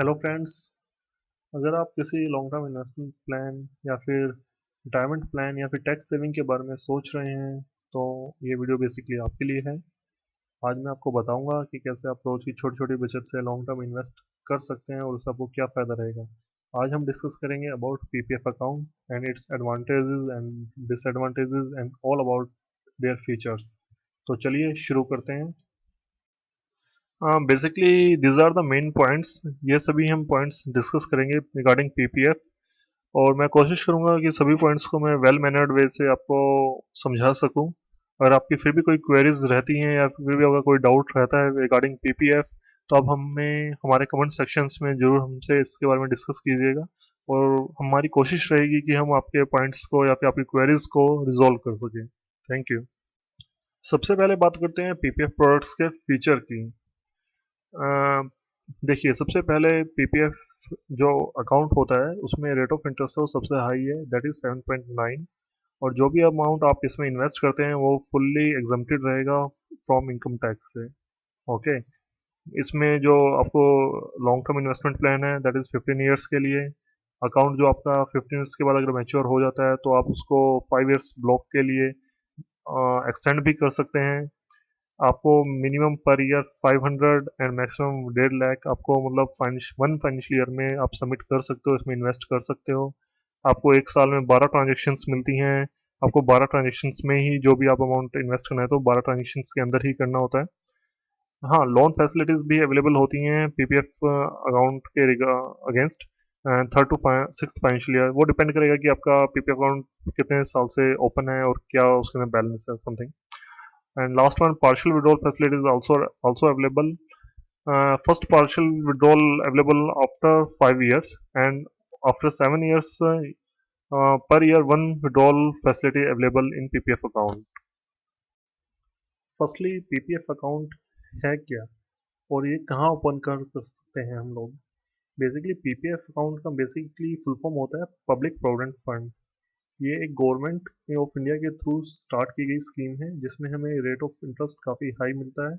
Hello friends. अगर आप किसी लॉन्ग टर्म इन्वेस्टमेंट प्लान या फिर रिटायरमेंट प्लान या फिर टैक्स सेविंग के बारे में सोच रहे हैं तो ये वीडियो बेसिकली आपके लिए है। आज मैं आपको बताऊंगा कि कैसे आप रोज की छोटी छोटी बचत से लॉन्ग टर्म इन्वेस्ट कर सकते हैं और उसका आपको क्या फ़ायदा रहेगा। आज हम डिस्कस करेंगे about PPF account and its advantages and disadvantages and all about their features. तो चलिए शुरू करते हैं। Basically this are the main points. ये सभी हम पॉइंट्स डिस्कस करेंगे रिगार्डिंग पीपीएफ, और मैं कोशिश करूंगा कि सभी पॉइंट्स को मैं वेल मैनर्ड वे से आपको समझा सकूं। अगर आपकी फिर भी कोई क्वेरीज रहती हैं या फिर भी अगर कोई डाउट रहता है रिगार्डिंग पीपीएफ, तो आप हमें हमारे कमेंट सेक्शंस में ज़रूर हमसे इसके बारे में डिस्कस कीजिएगा, और हमारी कोशिश रहेगी कि हम आपके पॉइंट्स को या फिर आपकी क्वेरीज को रिजॉल्व कर सकें। Thank you. सबसे पहले बात करते हैं पीपीएफ प्रोडक्ट्स के फीचर की। अ, देखिए, सबसे पहले पीपीएफ जो अकाउंट होता है उसमें रेट ऑफ इंटरेस्ट है वो सबसे हाई है, दैट इज 7.9। और जो भी अमाउंट आप इसमें इन्वेस्ट करते हैं वो फुल्ली एग्जम्प्टेड रहेगा फ्रॉम इनकम टैक्स से। ओके। इसमें जो आपको लॉन्ग टर्म इन्वेस्टमेंट प्लान है दैट इज 15 ईयर्स के लिए। अकाउंट जो आपका 15 ईयर्स के बाद अगर मैच्योर हो जाता है तो आप उसको 5 ईयर्स ब्लॉक के लिए एक्सटेंड भी कर सकते हैं। आपको minimum per year 500 and maximum 1.5 lakh आपको मतलब वन फाइनेंशियल ईयर में आप सबमिट कर सकते हो, इसमें इन्वेस्ट कर सकते हो। आपको एक साल में 12 ट्रांजेक्शन्स मिलती हैं। आपको 12 ट्रांजेक्शन्स में ही जो भी आप अमाउंट इन्वेस्ट करना है तो 12 ट्रांजेक्शन्स के अंदर ही करना होता है। हाँ, लोन फैसिलिटीज़ भी अवेलेबल होती हैं पीपीएफ अकाउंट के against third to six financial year. वो डिपेंड करेगा कि आपका पीपीएफ अकाउंट कितने साल से ओपन है और क्या उसके अंदर बैलेंस है something. And last one, partial withdrawal facility is also available. First partial withdrawal available after 5 years, and after 7 years, per year one withdrawal facility available in PPF account. Firstly PPF account है क्या और ये कहाँ open कर सकते हैं हम लोग। बेसिकली पीपीएफ अकाउंट का बेसिकली फुल फॉर्म होता है पब्लिक प्रोविडेंट फंड। ये एक गवर्नमेंट ऑफ इंडिया के थ्रू स्टार्ट की गई स्कीम है जिसमें हमें रेट ऑफ इंटरेस्ट काफ़ी हाई मिलता है,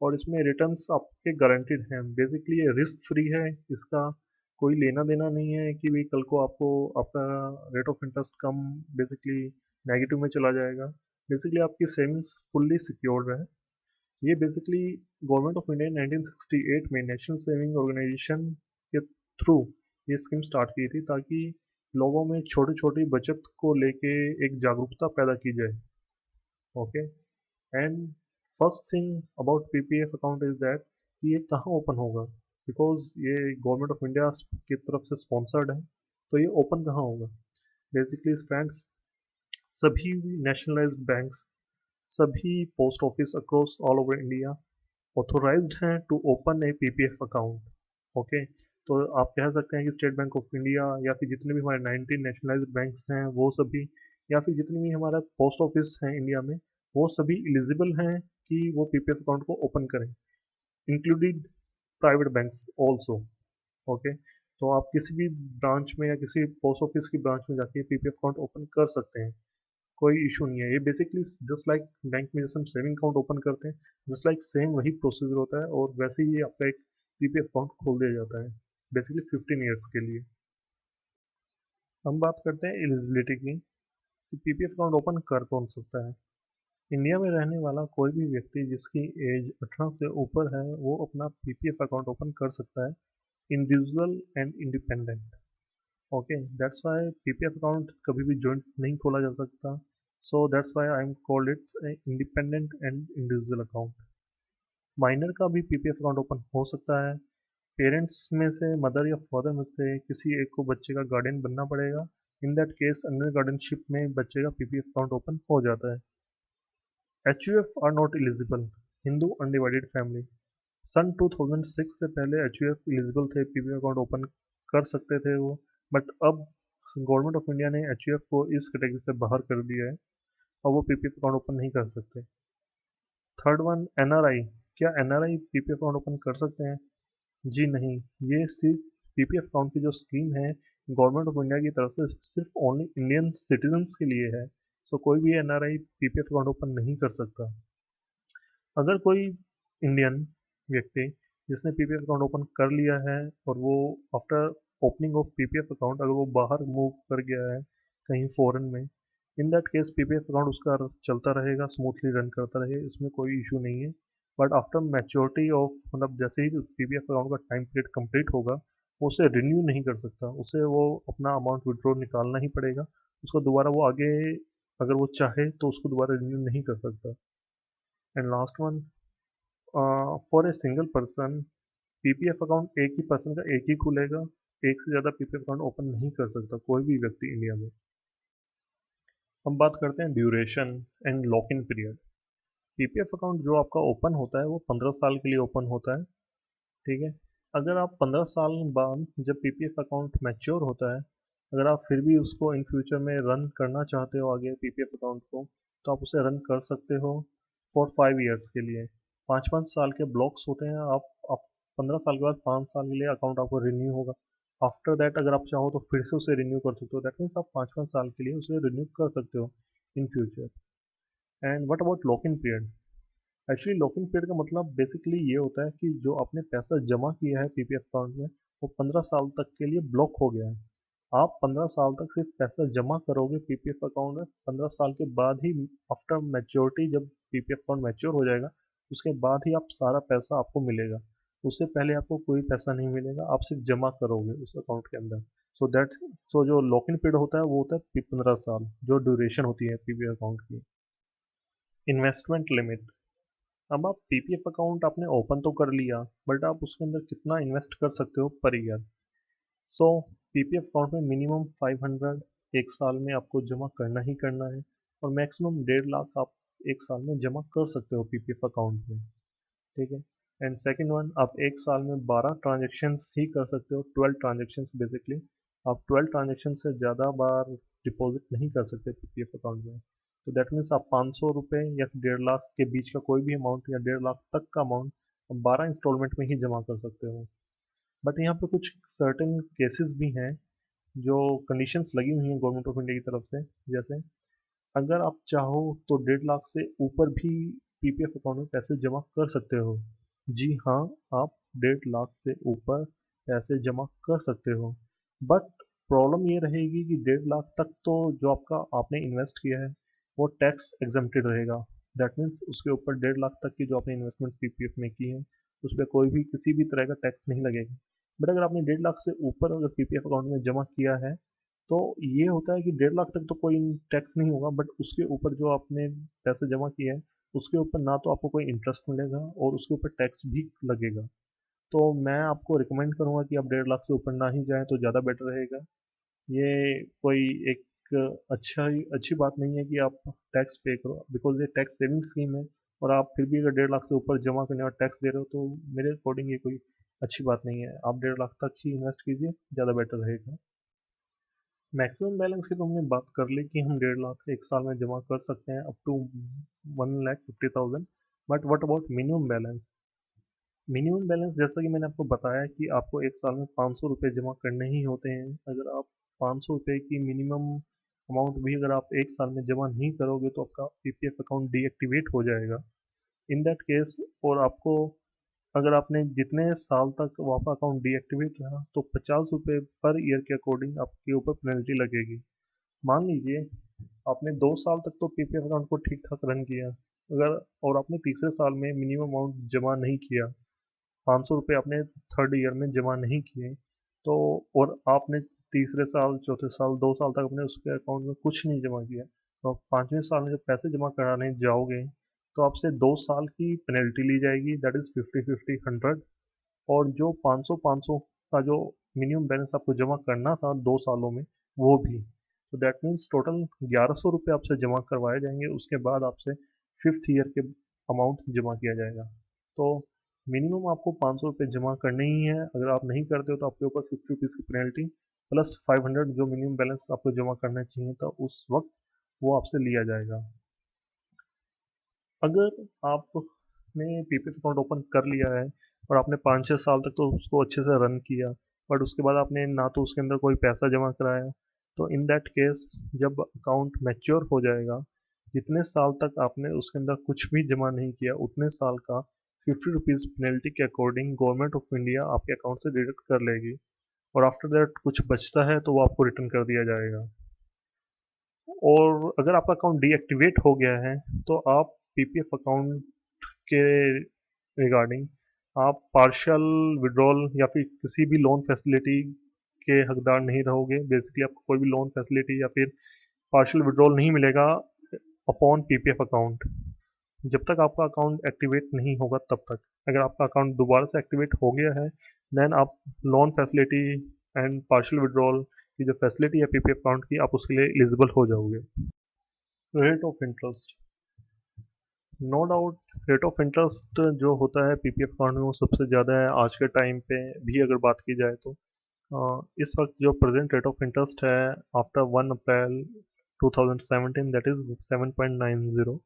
और इसमें रिटर्न्स आपके गारंटीड हैं। बेसिकली ये रिस्क फ्री है, इसका कोई लेना देना नहीं है कि भाई कल को आपको आपका rate of interest come basically negative में चला जाएगा। बेसिकली आपकी सेविंग्स फुल्ली सिक्योर्ड है। ये बेसिकली गवर्नमेंट ऑफ इंडिया 1968 में नेशनल सेविंग ऑर्गेनाइजेशन के थ्रू ये स्कीम स्टार्ट की थी ताकि लोगों में छोटी छोटी बचत को लेके एक जागरूकता पैदा की जाए। Okay. And first thing about PPF account is that कि ये कहाँ ओपन होगा, बिकॉज ये गवर्नमेंट ऑफ इंडिया की तरफ से स्पॉन्सर्ड है, तो ये ओपन कहाँ होगा। बेसिकली फ्रेंड्स, सभी नेशनलाइज्ड बैंक्स, सभी post office across all over India authorised हैं to open a PPF account. Okay. तो आप कह सकते हैं कि स्टेट बैंक ऑफ इंडिया या फिर जितने भी हमारे 19 नेशनलाइज्ड बैंक्स हैं वो सभी, या फिर जितने भी हमारा पोस्ट ऑफिस हैं इंडिया में, वो सभी एलिजिबल हैं कि वो पीपीएफ अकाउंट को ओपन करें, including private banks also. Okay. तो आप किसी भी ब्रांच में या किसी पोस्ट ऑफिस की ब्रांच में जाके पीपीएफ अकाउंट ओपन कर सकते हैं, कोई इशू नहीं है। ये बेसिकली जस्ट लाइक बैंक में जैसे हम सेविंग अकाउंट ओपन करते हैं, जस्ट लाइक सेम वही प्रोसीजर होता है, और वैसे ही आपका एक पीपीएफ अकाउंट खोल दिया जाता है बेसिकली 15 ईयर्स के लिए। हम बात करते हैं एलिजिबिलिटी की कि पीपीएफ अकाउंट ओपन कर कौन सकता है। इंडिया में रहने वाला कोई भी व्यक्ति जिसकी एज 18 से ऊपर है वो अपना पीपीएफ अकाउंट ओपन कर सकता है, individual and independent. Okay, that's why PPF account कभी भी जॉइंट नहीं खोला जा सकता। So that's why I am called it independent and individual account. Minor का भी पीपीएफ अकाउंट ओपन हो सकता है। पेरेंट्स में से मदर या फादर में से किसी एक को बच्चे का गार्डियन बनना पड़ेगा। In that case under guardianship में बच्चे का पीपीएफ अकाउंट ओपन हो जाता है। HUF are not eligible. Hindu undivided family, सन 2006 से पहले एचयूएफ एलिजिबल थे, पीपीएफ अकाउंट ओपन कर सकते थे वो, बट अब गवर्नमेंट ऑफ इंडिया ने एचयूएफ को इस कैटेगरी से बाहर कर दिया है और वो पीपीएफ अकाउंट ओपन नहीं कर सकते। Third one, NRI. क्या एनआरआई पीपीएफ अकाउंट ओपन कर सकते हैं? जी नहीं। ये सिर्फ पीपीएफ अकाउंट की जो स्कीम है गवर्नमेंट ऑफ इंडिया की तरफ से सिर्फ ओनली इंडियन सिटीजन्स के लिए है। सो कोई भी एनआरआई पीपीएफ अकाउंट ओपन नहीं कर सकता। अगर कोई इंडियन व्यक्ति जिसने पीपीएफ अकाउंट ओपन कर लिया है और वो after opening of PPF account अगर वो बाहर मूव कर गया है कहीं फॉरेन में, इन दैट केस पीपीएफ अकाउंट उसका चलता रहेगा, स्मूथली रन करता रहेगा, इसमें कोई इशू नहीं है। बट आफ्टर मैच्योरिटी ऑफ, मतलब जैसे ही पीपीएफ अकाउंट का टाइम पीरियड कंप्लीट होगा, वो उसे रिन्यू नहीं कर सकता, उसे वो अपना अमाउंट विड्रॉ निकालना ही पड़ेगा। उसको दोबारा वो आगे अगर वो चाहे तो उसको दोबारा रिन्यू नहीं कर सकता। And last one, for a single person PPF account एक ही पर्सन का एक ही खुलेगा, एक से ज़्यादा पीपीएफ अकाउंट ओपन नहीं कर सकता कोई भी व्यक्ति इंडिया में। हम बात करते हैं duration and lock in period. PPF account जो आपका ओपन होता है वो 15 साल के लिए ओपन होता है, ठीक है। अगर आप 15 साल बाद जब पीपीएफ अकाउंट मैच्योर होता है, अगर आप फिर भी उसको इन फ्यूचर में रन करना चाहते हो आगे पीपीएफ अकाउंट को, तो आप उसे रन कर सकते हो फॉर 5 ईयर्स के लिए। 5-5 साल के ब्लॉक्स होते हैं। आप 15 साल के बाद 5 साल के लिए अकाउंट आपको रिन्यू होगा। आफ्टर दैट अगर आप चाहो तो फिर से उसे रिन्यू कर सकते हो। दैट मीन्स आप 5-5 साल के लिए उसे रिन्यू कर सकते हो in future. And what about lock in period? Actually locking period का मतलब बेसिकली ये होता है कि जो आपने पैसा जमा किया है पीपीएफ अकाउंट में, वो 15 साल तक के लिए ब्लॉक हो गया है। आप 15 साल तक सिर्फ पैसा जमा करोगे पीपीएफ अकाउंट में। 15 साल के बाद ही आफ्टर मैच्योरिटी, जब पीपीएफ अकाउंट मैच्योर हो जाएगा, उसके बाद ही आप सारा पैसा आपको मिलेगा। उससे पहले आपको कोई पैसा नहीं मिलेगा, आप सिर्फ जमा करोगे उस अकाउंट के अंदर। सो जो लॉक इन पीरियड होता है वो होता है 15 साल, जो ड्यूरेशन होती है पीपीएफ अकाउंट की। Investment limit. अब आप पीपीएफ अकाउंट आपने ओपन तो कर लिया, बट आप उसके अंदर कितना इन्वेस्ट कर सकते हो पर ईयर? सो पीपीएफ अकाउंट में मिनिमम 500 एक साल में आपको जमा करना ही करना है, और मैक्सिमम 1.5 लाख आप एक साल में जमा कर सकते हो पीपीएफ अकाउंट में, ठीक है। एंड सेकंड वन, आप एक साल में 12 ट्रांजेक्शन्स ही कर सकते हो, 12 ट्रांजेक्शन्स बेसिकली। आप 12 ट्रांजेक्शन से ज़्यादा बार डिपॉजिट नहीं कर सकते पीपीएफ अकाउंट में। तो दैट मीन्स आप 500 रुपये या 1.5 लाख के बीच का कोई भी अमाउंट या 1.5 लाख तक का अमाउंट आप 12 इंस्टॉलमेंट में ही जमा कर सकते हो। बट यहाँ पे कुछ सर्टेन केसेस भी हैं जो कंडीशंस लगी हुई हैं गवर्नमेंट ऑफ इंडिया की तरफ से। जैसे अगर आप चाहो तो 1.5 लाख से ऊपर भी पीपीएफ अकाउंट में पैसे जमा कर सकते हो। जी हाँ, आप 1.5 लाख से ऊपर पैसे जमा कर सकते हो। बट प्रॉब्लम ये रहेगी कि 1.5 लाख तक तो जो आपने इन्वेस्ट किया है वो टैक्स एग्जम्प्टेड रहेगा। दैट मीन्स उसके ऊपर 1.5 लाख तक की जो आपने इन्वेस्टमेंट पीपीएफ में की है उस पर कोई भी किसी भी तरह का टैक्स नहीं लगेगा। बट अगर आपने 1.5 लाख से ऊपर अगर पीपीएफ अकाउंट में जमा किया है, तो ये होता है कि 1.5 लाख तक तो कोई टैक्स नहीं होगा, बट उसके ऊपर जो आपने पैसे जमा किए हैं उसके ऊपर ना तो आपको कोई इंटरेस्ट मिलेगा और उसके ऊपर टैक्स भी लगेगा। तो मैं आपको रिकमेंड करूँगा कि आप 1.5 लाख से ऊपर ना ही जाएं तो ज़्यादा बेटर रहेगा। ये कोई एक अच्छी बात नहीं है कि आप टैक्स पे करो, बिकॉज ये टैक्स सेविंग स्कीम है। और आप फिर भी अगर 1.5 लाख से ऊपर जमा करने और टैक्स दे रहे हो तो मेरे अकॉर्डिंग ये कोई अच्छी बात नहीं है। आप 1.5 लाख तक ही इन्वेस्ट कीजिए, ज़्यादा बेटर रहेगा। मैक्सिमम बैलेंस की तो हमने बात कर ली कि हम 1.5 लाख एक साल में जमा कर सकते हैं up to 1,50,000। But what about minimum balance? Minimum balance जैसा कि मैंने आपको बताया कि आपको एक साल में 500 रुपये जमा करने ही होते हैं। अगर आप 500 रुपये की मिनिमम अमाउंट भी अगर आप एक साल में जमा नहीं करोगे तो आपका पीपीएफ अकाउंट डीएक्टिवेट हो जाएगा इन दैट केस। और आपको, अगर आपने जितने साल तक वो आपका अकाउंट डीएक्टिवेट रहा, तो 50 रुपये पर ईयर के अकॉर्डिंग आपके ऊपर पेनल्टी लगेगी। मान लीजिए आपने 2 साल तक तो पीपीएफ अकाउंट को ठीक ठाक रन किया, अगर और आपने तीसरे साल में मिनिमम अमाउंट जमा नहीं किया, 500 रुपये आपने थर्ड ईयर में जमा नहीं किए, तो और आपने तीसरे साल चौथे साल 2 साल तक अपने उसके अकाउंट में कुछ नहीं जमा किया, तो आप 5वें साल में जब पैसे जमा कराने जाओगे तो आपसे 2 साल की पेनल्टी ली जाएगी, दैट इज़ 50-50 100। और जो 500-500 का जो मिनिमम बैलेंस आपको जमा करना था 2 सालों में, वो भी। तो दैट मीन्स टोटल 1100 रुपये आपसे जमा करवाए जाएंगे, उसके बाद आपसे फिफ्थ ईयर के अमाउंट जमा किया जाएगा। तो मिनिमम आपको 500 रुपये जमा करने ही है। अगर आप नहीं करते हो तो आपके ऊपर 50 रुपीज़ की पेनल्टी प्लस 500 जो मिनिमम बैलेंस आपको जमा करना चाहिए था उस वक्त, वो आपसे लिया जाएगा। अगर आपने पीपीएफ अकाउंट ओपन कर लिया है और आपने 5-6 साल तक तो उसको अच्छे से रन किया, बट उसके बाद आपने ना तो उसके अंदर कोई पैसा जमा कराया, तो इन दैट केस जब अकाउंट मैच्योर हो जाएगा, जितने साल तक आपने उसके अंदर कुछ भी जमा नहीं किया उतने साल का ₹50 पेनल्टी के अकॉर्डिंग गवर्नमेंट ऑफ इंडिया आपके अकाउंट से डिडक्ट कर लेगी, और आफ्टर दैट कुछ बचता है तो वो आपको रिटर्न कर दिया जाएगा। और अगर आपका अकाउंट डीएक्टिवेट हो गया है तो आप पीपीएफ अकाउंट के रिगार्डिंग आप पार्शियल विड्रॉल या फिर किसी भी लोन फैसिलिटी के हकदार नहीं रहोगे। बेसिकली आपको कोई भी लोन फैसिलिटी या फिर पार्शियल विड्रॉल नहीं मिलेगा अपॉन पीपीएफ अकाउंट, जब तक आपका अकाउंट एक्टिवेट नहीं होगा तब तक। अगर आपका अकाउंट दोबारा से एक्टिवेट हो गया है देन आप loan facility and partial withdrawal की जो फैसिलिटी है पीपीएफ अकाउंट की, आप उसके लिए एलिजिबल हो जाओगे। Rate of interest, no doubt rate of interest जो होता है पीपीएफ अकाउंट में वो सबसे ज़्यादा है आज के टाइम पे भी अगर बात की जाए तो। इस वक्त जो प्रेजेंट रेट ऑफ इंटरेस्ट है आफ्टर 1 अप्रैल 2017 दैट इज़ 7.90,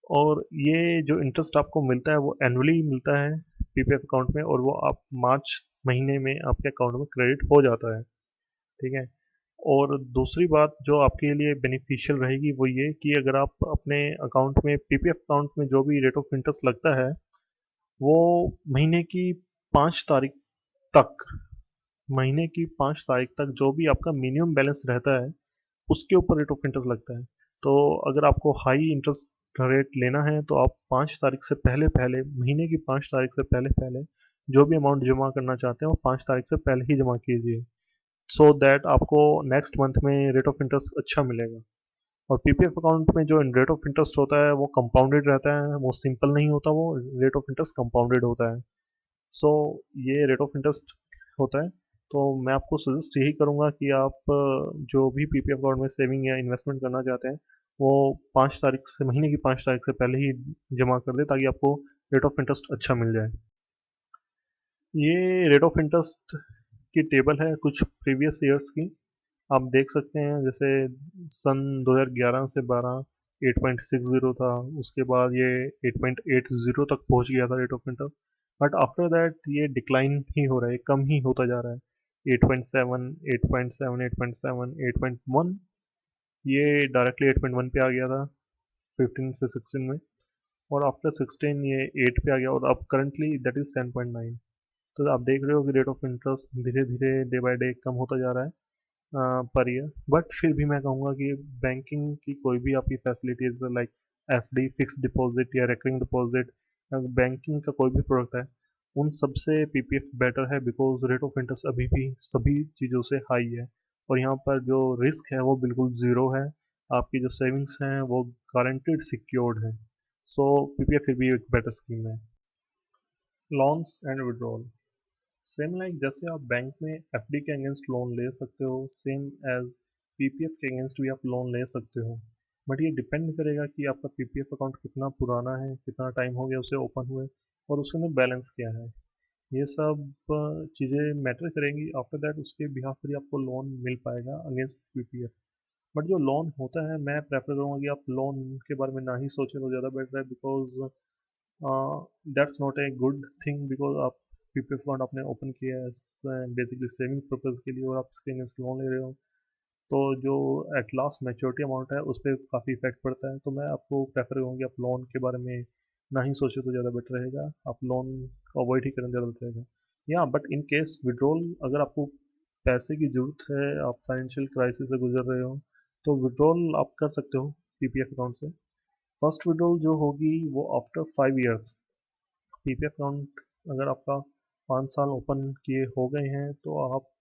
और ये जो इंटरेस्ट आपको मिलता है वो एनुअली मिलता है पीपीएफ अकाउंट में, और वो आप मार्च महीने में आपके अकाउंट में क्रेडिट हो जाता है। ठीक है। और दूसरी बात जो आपके लिए बेनिफिशियल रहेगी वो ये कि अगर आप अपने अकाउंट में पीपीएफ अकाउंट में जो भी रेट ऑफ इंटरेस्ट लगता है वो महीने की 5 तारीख तक, महीने की 5 तारीख तक जो भी आपका मिनिमम बैलेंस रहता है उसके ऊपर रेट ऑफ इंटरेस्ट लगता है। तो अगर आपको हाई इंटरेस्ट रेट लेना है तो आप 5 तारीख से पहले पहले, महीने की 5 तारीख से पहले पहले जो भी अमाउंट जमा करना चाहते हैं वो 5 तारीख से पहले ही जमा कीजिए, सो दैट आपको नेक्स्ट मंथ में रेट ऑफ इंटरेस्ट अच्छा मिलेगा। और पीपीएफ अकाउंट में जो रेट ऑफ इंटरेस्ट होता है वो कंपाउंडेड रहता है, वो सिंपल नहीं होता, वो रेट ऑफ इंटरेस्ट कंपाउंडेड होता है। सो ये रेट ऑफ इंटरेस्ट होता है। तो मैं आपको सजेस्ट यही करूँगा कि आप जो भी पीपीएफ अकाउंट में सेविंग या इन्वेस्टमेंट करना चाहते हैं वो 5 तारीख से, महीने की 5 तारीख से पहले ही जमा कर दें ताकि आपको रेट ऑफ इंटरेस्ट अच्छा मिल जाए। ये रेट ऑफ इंटरेस्ट की टेबल है कुछ प्रीवियस ईयर्स की, आप देख सकते हैं। जैसे सन 2011 से 12 8.60 था, उसके बाद ये 8.80 तक पहुंच गया था rate of interest, but after that ये डिक्लाइन ही हो रहा है, कम ही होता जा रहा है। 8.7 8.7 8.7 8.1, ये डायरेक्टली 8.1 पे आ गया था 15 से 16 में, और आफ्टर 16 ये 8 पे आ गया, और अब करंटली दैट इज 10.9। तो आप देख रहे हो कि रेट ऑफ इंटरेस्ट धीरे धीरे डे बाय डे कम होता जा रहा है पर ईयर। बट फिर भी मैं कहूँगा कि बैंकिंग की कोई भी आपकी facilities like FD, fix deposit या रेकरिंग डिपॉजिट, बैंकिंग का कोई भी प्रोडक्ट है, उन सबसे पीपीएफ बेटर है, बिकॉज रेट ऑफ इंटरेस्ट अभी भी सभी चीज़ों से हाई है, और यहाँ पर जो रिस्क है वो बिल्कुल ज़ीरो है। आपकी जो सेविंग्स हैं वो गारंटेड सिक्योर्ड है। सो पीपीएफ फिर भी एक बेटर स्कीम है। Loans and withdrawal, same like जैसे आप बैंक में एफडी के अगेंस्ट लोन ले सकते हो, सेम एज पीपीएफ के अगेंस्ट भी आप लोन ले सकते हो। बट ये डिपेंड करेगा कि आपका पीपीएफ अकाउंट कितना पुराना है, कितना टाइम हो गया उसे ओपन हुए, और उसके अंदर बैलेंस क्या है। ये सब चीज़ें मैटर करेंगी। आफ्टर दैट उसके बिहाफ पर ही आपको लोन मिल पाएगा अगेंस्ट पीपीएफ। बट जो लोन होता है मैं प्रेफर करूँगा कि आप लोन के बारे में ना ही सोचें तो ज़्यादा बेटर है, because that's not a good thing, because आप पीपीएफ अकाउंट आपने ओपन किया है बेसिकली सेविंग पर्पज़ के लिए, और आप इसके अगेंस्ट लोन ले रहे हो, तो जो एट लास्ट मैच्योरिटी अमाउंट है उस पर काफ़ी इफेक्ट पड़ता है। तो मैं आपको प्रेफर करूँगी आप लोन के बारे में ना ही सोचो तो ज़्यादा बेटर रहेगा, आप लोन को अवॉइड ही करें ज़्यादा बेटर रहेगा। या बट इन केस विड्रॉल, अगर आपको पैसे की ज़रूरत है, आप फाइनेंशियल क्राइसिस से गुजर रहे हो, तो विड्रॉल आप कर सकते हो पीपीएफ अकाउंट से। फर्स्ट विड्रॉल जो होगी वो आफ्टर 5 ईयर्स। पीपीएफ अकाउंट अगर आपका 5 साल ओपन किए हो गए हैं तो आप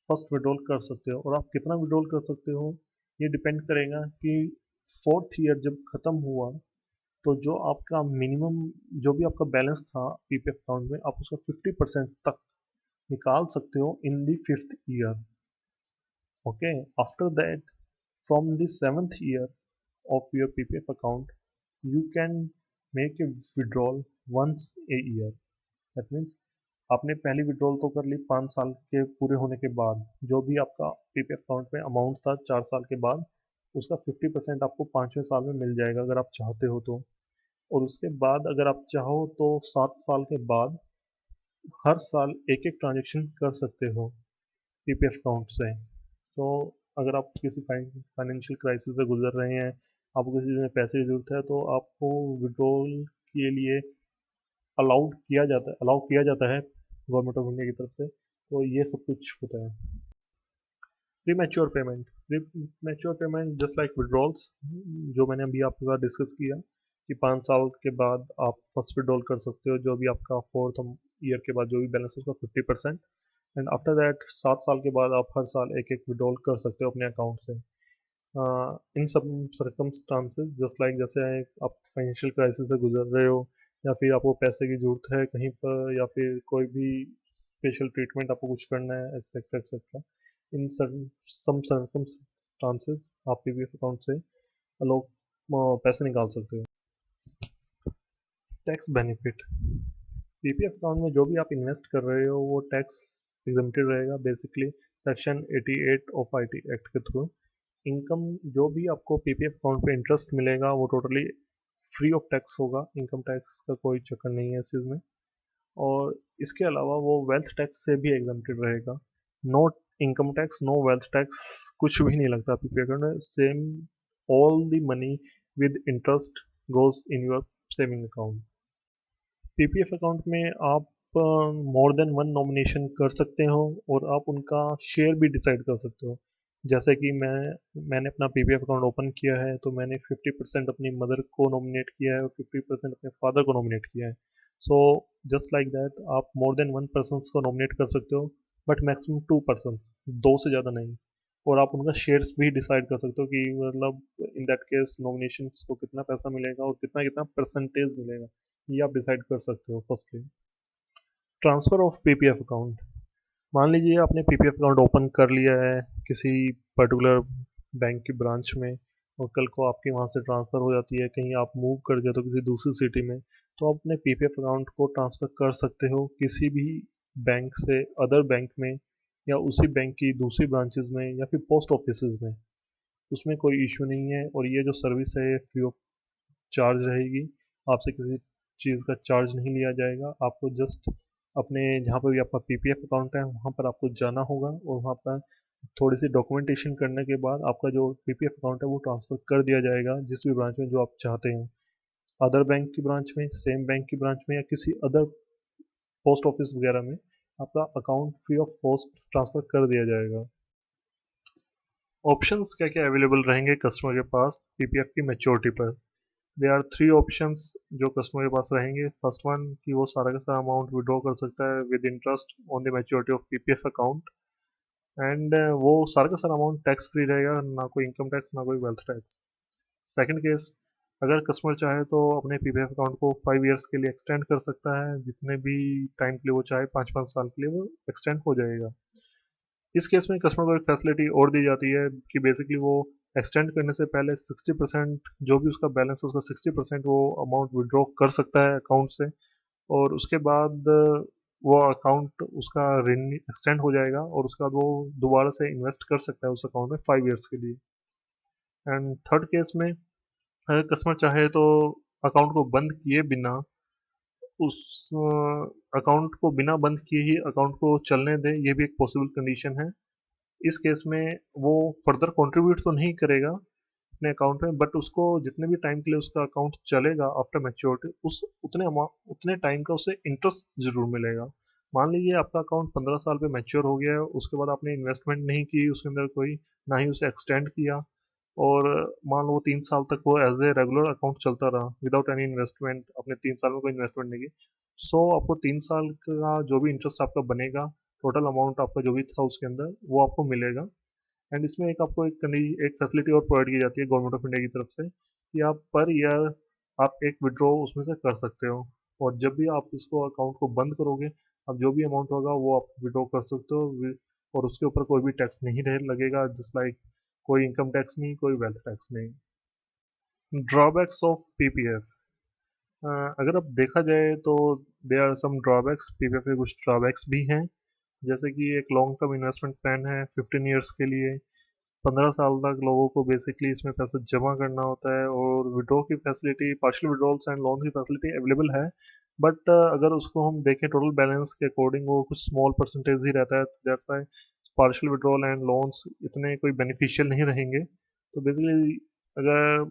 फर्स्ट विड्रॉल कर सकते हो, और आप कितना विड्रॉल कर सकते हो ये डिपेंड करेगा कि 4th ईयर जब ख़त्म हुआ तो जो आपका मिनिमम, जो भी आपका बैलेंस था पीपीएफ अकाउंट में, आप उसका 50% तक निकाल सकते हो इन दी 5th year. Okay, after that from the 7th year of your PPF account, you can make a withdrawal once a year. That means आपने पहली विड्रॉल तो कर ली 5 साल के पूरे होने के बाद, जो भी आपका पीपीएफ अकाउंट में अमाउंट था 4 साल के बाद, उसका 50% आपको 5वें साल में मिल जाएगा अगर आप चाहते हो तो। और उसके बाद अगर आप चाहो तो 7 साल के बाद हर साल एक एक ट्रांजेक्शन कर सकते हो पीपीएफ अकाउंट से। तो अगर आप किसी फाइनेंशियल क्राइसिस से गुजर रहे हैं, आपको किसी चीज़ में पैसे की ज़रूरत है, तो आपको विड्रॉल के लिए अलाउ किया जाता है गवर्नमेंट ऑफ इंडिया की तरफ से। तो ये सब कुछ होता है। Premature payment, premature payment just like withdrawals, जो मैंने अभी आपके साथ डिस्कस किया कि 5 साल के बाद आप फर्स्ट विड्रॉल कर सकते हो, जो भी आपका फोर्थ ईयर के बाद जो भी बैलेंस है उसका 50%। एंड आफ्टर दैट 7 साल के बाद आप हर साल एक एक विड्रॉल कर सकते हो अपने अकाउंट से। इन सब सर्कमस्टांसेस जस्ट लाइक जैसे आप फाइनेंशियल क्राइसिस से गुजर रहे हो, या फिर आपको पैसे की ज़रूरत है कहीं पर, या फिर कोई भी स्पेशल ट्रीटमेंट आपको कुछ करना है, एक्सेट्रा एक्सेट्रा। इन सम सर्कमस्टांसेस आप पीपीएफ अकाउंट से लोग पैसे निकाल सकते हो। टैक्स बेनिफिट, पीपीएफ अकाउंट में जो भी आप इन्वेस्ट कर रहे हो वो टैक्स एग्जम्प्टेड रहेगा basically section 88 of IT act के थ्रू। इनकम जो भी आपको पीपीएफ अकाउंट पे इंटरेस्ट मिलेगा वो टोटली फ्री ऑफ टैक्स होगा, इनकम टैक्स का कोई चक्कर नहीं है इस चीज़ में। और इसके अलावा वो वेल्थ टैक्स से भी एग्जम्प्टेड रहेगा। No income tax, no wealth tax, कुछ भी नहीं लगता पीपीएफ अकाउंट में। Same all the money with interest goes in your saving account. PPF account में आप मोर देन वन नॉमिनेशन कर सकते हो और आप उनका शेयर भी डिसाइड कर सकते हो। जैसे कि मैंने अपना पीपीएफ अकाउंट ओपन किया है तो मैंने 50% अपनी मदर को नॉमिनेट किया है और 50% अपने फादर को नॉमिनेट किया है। सो जस्ट लाइक दैट आप मोर देन वन पर्सन को नॉमिनेट कर सकते हो, बट मैक्सिमम 2 पर्सन, दो से ज़्यादा नहीं। और आप उनका शेयर्स भी डिसाइड कर सकते हो कि मतलब इन दैट केस नॉमिनेशन को कितना पैसा मिलेगा और कितना कितना परसेंटेज मिलेगा, ये आप डिसाइड कर सकते हो। Firstly transfer of PPF account, मान लीजिए आपने पीपीएफ अकाउंट ओपन कर लिया है किसी पर्टिकुलर बैंक की ब्रांच में, और कल को आपके वहाँ से ट्रांसफ़र हो जाती है, कहीं आप मूव कर जाते हो किसी दूसरी सिटी में, तो आप अपने पीपीएफ अकाउंट को ट्रांसफ़र कर सकते हो किसी भी बैंक से अदर बैंक में, या उसी बैंक की दूसरी ब्रांचेज में, या फिर पोस्ट ऑफिसेज में। उसमें कोई इशू नहीं है और ये जो सर्विस है फ्री ऑफ चार्ज रहेगी। आपसे किसी चीज़ का चार्ज नहीं लिया जाएगा। आपको जस्ट अपने जहाँ पर भी आपका पीपीएफ अकाउंट है वहाँ पर आपको जाना होगा, और वहाँ पर थोड़ी सी डॉक्यूमेंटेशन करने के बाद आपका जो पीपीएफ अकाउंट है वो ट्रांसफ़र कर दिया जाएगा जिस भी ब्रांच में जो आप चाहते हैं। अदर बैंक की ब्रांच में, सेम बैंक की ब्रांच में, या किसी अदर पोस्ट ऑफिस वगैरह में आपका account free of cost transfer कर दिया जाएगा। ऑप्शंस क्या क्या अवेलेबल रहेंगे कस्टमर के पास पीपीएफ की मैच्योरिटी पर? देयर आर 3 ऑप्शंस जो कस्टमर के पास रहेंगे। फर्स्ट वन कि वो सारा का सारा अमाउंट विड्रॉ कर सकता है with interest on the maturity of PPF account, and वो सारा का सारा अमाउंट टैक्स फ्री रहेगा, ना कोई इनकम टैक्स ना कोई वेल्थ टैक्स। सेकंड केस, अगर कस्टमर चाहे तो अपने पीपीएफ अकाउंट को 5 ईयर्स के लिए एक्सटेंड कर सकता है, जितने भी टाइम के लिए वो चाहे, 5-5 साल के लिए वो एक्सटेंड हो जाएगा। इस केस में कस्टमर को एक फैसिलिटी और दी जाती है कि बेसिकली वो एक्सटेंड करने से पहले 60% जो भी उसका बैलेंस है उसका 60% वो अमाउंट विड्रॉ कर सकता है अकाउंट से, और उसके बाद वो अकाउंट उसका एक्सटेंड हो जाएगा और उसके बाद वो दोबारा से इन्वेस्ट कर सकता है उस अकाउंट में 5 ईयर्स के लिए। एंड थर्ड केस में अगर कस्टमर चाहे तो अकाउंट को बंद किए बिना उस अकाउंट को बिना बंद किए ही अकाउंट को चलने दे, ये भी एक पॉसिबल कंडीशन है। इस केस में वो फर्दर कंट्रीब्यूट तो नहीं करेगा अपने अकाउंट में, बट उसको जितने भी टाइम के लिए उसका अकाउंट चलेगा आफ्टर मैच्योरिटी उस उतने टाइम का उसे इंटरेस्ट जरूर मिलेगा। मान लीजिए आपका अकाउंट 15 साल पे मैच्योर हो गया है, उसके बाद आपने इन्वेस्टमेंट नहीं की उसके अंदर कोई, ना ही उसे एक्सटेंड किया, और मान लो 3 साल तक वो एज ए रेगुलर अकाउंट चलता रहा विदाउट एनी इन्वेस्टमेंट, अपने 3 साल में कोई इन्वेस्टमेंट नहीं की। सो आपको 3 साल का जो भी इंटरेस्ट आपका बनेगा, टोटल अमाउंट आपका जो भी था उसके अंदर, वो आपको मिलेगा। एंड इसमें एक आपको एक फैसिलिटी और प्रोवाइड की जाती है गवर्नमेंट ऑफ इंडिया की तरफ से कि आप पर ईयर आप एक विड्रॉ उसमें से कर सकते हो, और जब भी आप इसको अकाउंट को बंद करोगे आप जो भी अमाउंट होगा वो आप विड्रॉ कर सकते हो, और उसके ऊपर कोई भी टैक्स नहीं लगेगा, जस्ट लाइक कोई इनकम टैक्स नहीं, कोई वेल्थ टैक्स नहीं। ड्रॉबैक्स ऑफ पीपीएफ, अगर अब देखा जाए तो they are some drawbacks, PPF के कुछ ड्रॉबैक्स भी हैं, जैसे कि एक लॉन्ग टर्म इन्वेस्टमेंट प्लान है 15 ईयर्स के लिए। 15 साल तक लोगों को बेसिकली इसमें पैसा जमा करना होता है, और विड्रॉ की facility, partial withdrawals and loan की फैसिलिटी अवेलेबल है, बट अगर उसको हम देखें टोटल बैलेंस के अकॉर्डिंग वो कुछ स्मॉल परसेंटेज ही रहता है, तो that's why partial withdrawal and loans इतने कोई बेनिफिशियल नहीं रहेंगे। तो बेसिकली अगर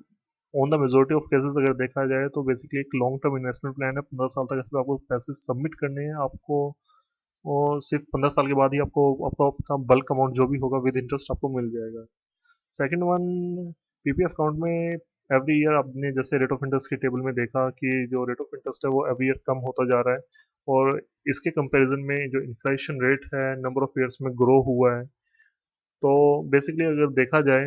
on the majority of cases अगर देखा जाए तो बेसिकली एक लॉन्ग टर्म इन्वेस्टमेंट प्लान है। 15 साल तक इसमें आपको पैसे सबमिट करने हैं आपको, और सिर्फ 15 साल के बाद ही आपको आपका आपका बल्क अमाउंट जो भी होगा विद इंटरेस्ट आपको मिल जाएगा। सेकंड वन, पीपीएफ अकाउंट में एवरी ईयर आपने जैसे रेट ऑफ इंटरेस्ट की टेबल में देखा कि जो रेट ऑफ इंटरेस्ट है वो एवरी ईयर कम होता जा रहा है, और इसके कंपैरिजन में जो इन्फ्लेशन रेट है नंबर ऑफ ईयर्स में ग्रो हुआ है। तो बेसिकली अगर देखा जाए,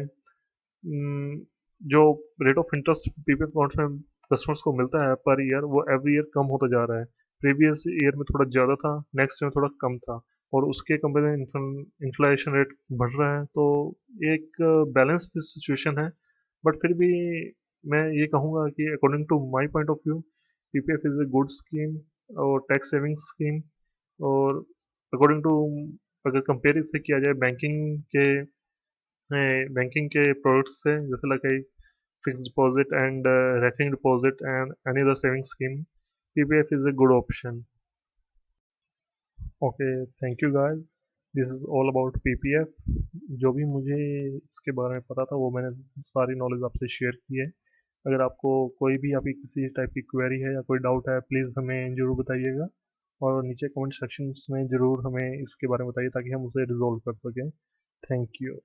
जो rate of interest PPF accounts में कस्टमर्स को मिलता है पर ईयर, वो एवरी ईयर कम होता जा रहा है। प्रीवियस ईयर में थोड़ा ज़्यादा था, नेक्स्ट ईयर में थोड़ा कम था, और उसके कंपेरिजन इन्फ्लेशन रेट बढ़ रहा है। तो एक बैलेंस सिचुएशन है, बट फिर भी मैं ये कहूँगा कि according to my point of view PPF is a good scheme और टैक्स सेविंग स्कीम। और अकॉर्डिंग टू, अगर कंपेयर इसे किया जाए बैंकिंग के प्रोडक्ट्स से, जैसे like fixed deposit and recurring deposit and any other saving scheme, PPF is a good option. Okay, thank you guys. This is all about PPF. जो भी मुझे इसके बारे में पता था वो मैंने सारी नॉलेज आपसे शेयर की है। अगर आपको कोई भी आपकी किसी टाइप की क्वेरी है या कोई डाउट है, प्लीज़ हमें ज़रूर बताइएगा, और नीचे कमेंट सेक्शंस में ज़रूर हमें इसके बारे में बताइए ताकि हम उसे रिजॉल्व कर सकें। Thank you.